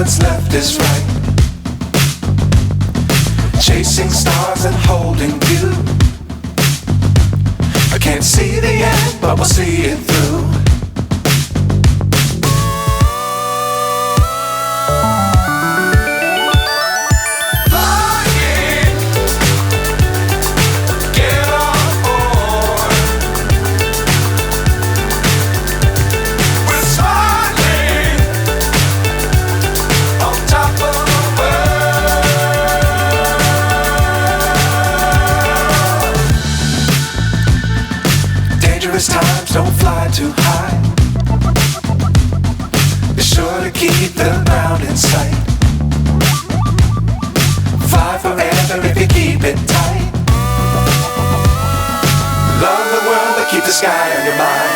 what's left is right. Chasing stars and holding you. I can't see the end, but we'll see it through. Times don't fly too high. Be sure to keep the ground in sight. Fly forever if you keep it tight. Love the world but keep the sky on your mind.